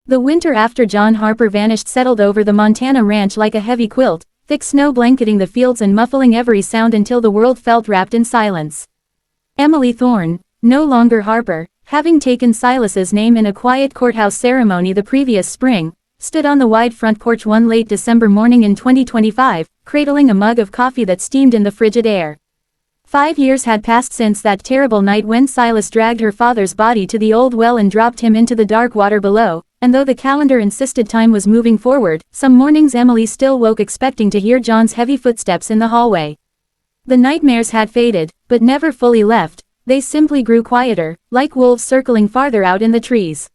The winter after John Harper vanished settled over the Montana ranch like a heavy quilt, thick snow blanketing the fields and muffling every sound until the world felt wrapped in silence. Emily Thorne, no longer Harper, having taken Silas's name in a quiet courthouse ceremony the previous spring, stood on the wide front porch one late December morning in 2025, cradling a mug of coffee that steamed in the frigid air. 5 years had passed since that terrible night when Silas dragged her father's body to the old well and dropped him into the dark water below, and though the calendar insisted time was moving forward, some mornings Emily still woke expecting to hear John's heavy footsteps in the hallway. The nightmares had faded, but never fully left, they simply grew quieter, like wolves circling farther out in the trees.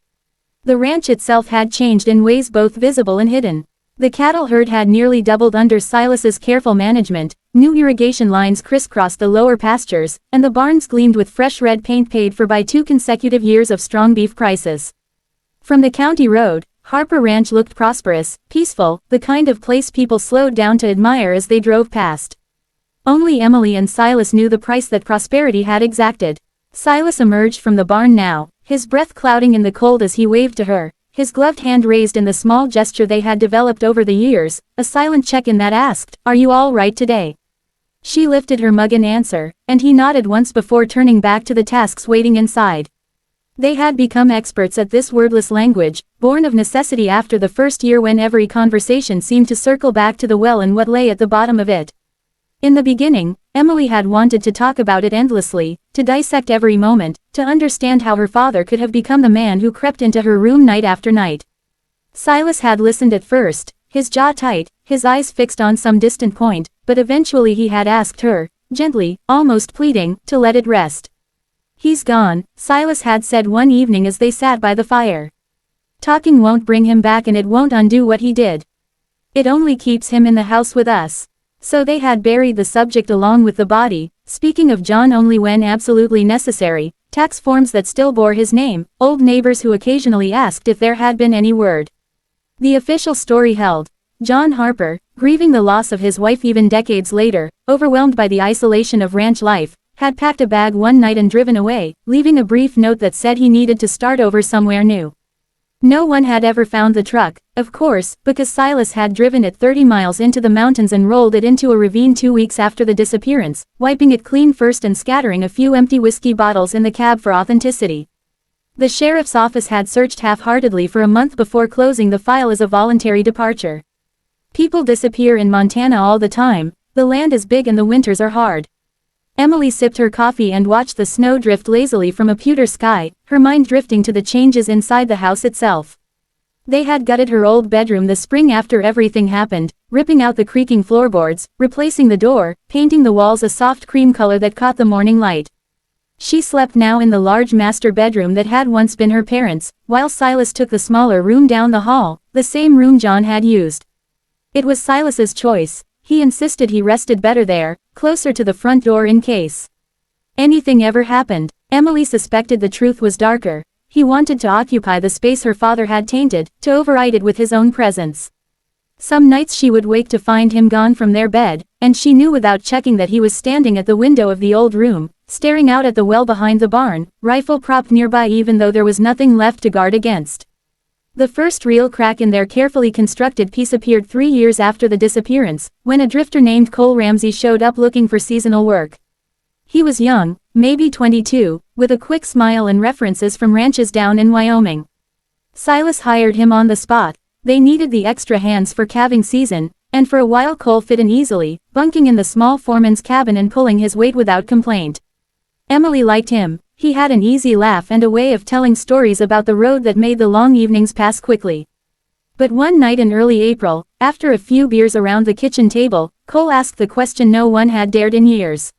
The ranch itself had changed in ways both visible and hidden. The cattle herd had nearly doubled under Silas's careful management, new irrigation lines crisscrossed the lower pastures, and the barns gleamed with fresh red paint paid for by 2 consecutive years of strong beef prices. From the county road, Harper Ranch looked prosperous, peaceful, the kind of place people slowed down to admire as they drove past. Only Emily and Silas knew the price that prosperity had exacted. Silas emerged from the barn now, his breath clouding in the cold as he waved to her, his gloved hand raised in the small gesture they had developed over the years, a silent check-in that asked, "Are you all right today?" She lifted her mug in answer, and he nodded once before turning back to the tasks waiting inside. They had become experts at this wordless language, born of necessity after the first year when every conversation seemed to circle back to the well and what lay at the bottom of it. In the beginning, Emily had wanted to talk about it endlessly, to dissect every moment, to understand how her father could have become the man who crept into her room night after night. Silas had listened at first, his jaw tight, his eyes fixed on some distant point, but eventually he had asked her, gently, almost pleading, to let it rest. "He's gone," Silas had said one evening as they sat by the fire. "Talking won't bring him back and it won't undo what he did. It only keeps him in the house with us." So they had buried the subject along with the body, speaking of John only when absolutely necessary, tax forms that still bore his name, old neighbors who occasionally asked if there had been any word. The official story held. John Harper, grieving the loss of his wife even decades later, overwhelmed by the isolation of ranch life, had packed a bag one night and driven away, leaving a brief note that said he needed to start over somewhere new. No one had ever found the truck, of course, because Silas had driven it 30 miles into the mountains and rolled it into a ravine 2 weeks after the disappearance, wiping it clean first and scattering a few empty whiskey bottles in the cab for authenticity. The sheriff's office had searched half-heartedly for a month before closing the file as a voluntary departure. People disappear in Montana all the time, the land is big and the winters are hard. Emily sipped her coffee and watched the snow drift lazily from a pewter sky, her mind drifting to the changes inside the house itself. They had gutted her old bedroom the spring after everything happened, ripping out the creaking floorboards, replacing the door, painting the walls a soft cream color that caught the morning light. She slept now in the large master bedroom that had once been her parents', while Silas took the smaller room down the hall, the same room John had used. It was Silas's choice. He insisted he rested better there, closer to the front door in case anything ever happened. Emily suspected the truth was darker. He wanted to occupy the space her father had tainted, to override it with his own presence. Some nights she would wake to find him gone from their bed, and she knew without checking that he was standing at the window of the old room, staring out at the well behind the barn, rifle propped nearby even though there was nothing left to guard against. The first real crack in their carefully constructed peace appeared 3 years after the disappearance, when a drifter named Cole Ramsey showed up looking for seasonal work. He was young, maybe 22, with a quick smile and references from ranches down in Wyoming. Silas hired him on the spot. They needed the extra hands for calving season, and for a while Cole fit in easily, bunking in the small foreman's cabin and pulling his weight without complaint. Emily liked him. He had an easy laugh and a way of telling stories about the road that made the long evenings pass quickly. But one night in early April, after a few beers around the kitchen table, Cole asked the question no one had dared in years.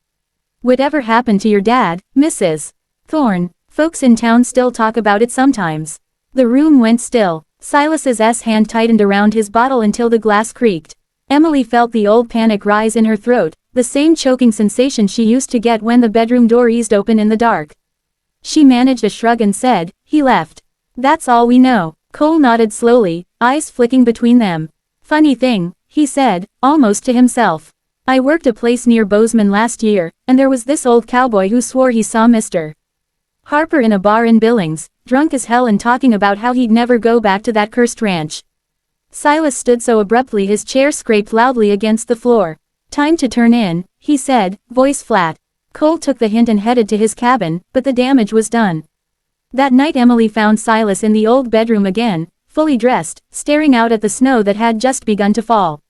"Whatever happened to your dad, Mrs. Thorne? Folks in town still talk about it sometimes." The room went still. Silas's hand tightened around his bottle until the glass creaked. Emily felt the old panic rise in her throat, the same choking sensation she used to get when the bedroom door eased open in the dark. She managed a shrug and said, "He left. That's all we know." Cole nodded slowly, eyes flicking between them. "Funny thing," he said, almost to himself. "I worked a place near Bozeman last year, and there was this old cowboy who swore he saw Mr. Harper in a bar in Billings, drunk as hell and talking about how he'd never go back to that cursed ranch. Silas stood so abruptly his chair scraped loudly against the floor. "Time to turn in," he said, voice flat. Cole took the hint and headed to his cabin, but the damage was done. That night Emily found Silas in the old bedroom again, fully dressed, staring out at the snow that had just begun to fall.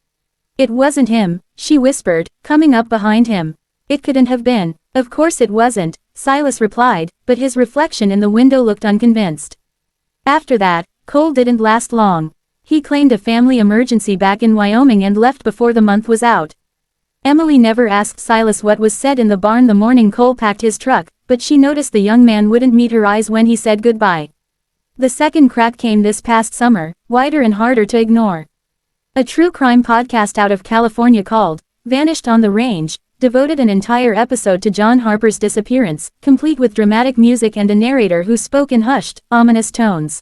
"It wasn't him," she whispered, coming up behind him. "It couldn't have been." "Of course it wasn't," Silas replied, but his reflection in the window looked unconvinced. After that, Cole didn't last long. He claimed a family emergency back in Wyoming and left before the month was out. Emily never asked Silas what was said in the barn the morning Cole packed his truck, but she noticed the young man wouldn't meet her eyes when he said goodbye. The second crack came this past summer, wider and harder to ignore. A true crime podcast out of California called Vanished on the Range devoted an entire episode to John Harper's disappearance, complete with dramatic music and a narrator who spoke in hushed, ominous tones.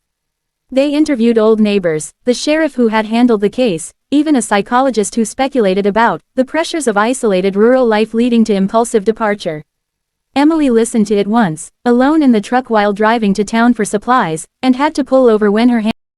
They interviewed old neighbors, the sheriff who had handled the case, even a psychologist who speculated about the pressures of isolated rural life leading to impulsive departure. Emily listened to it once, alone in the truck while driving to town for supplies, and had to pull over when her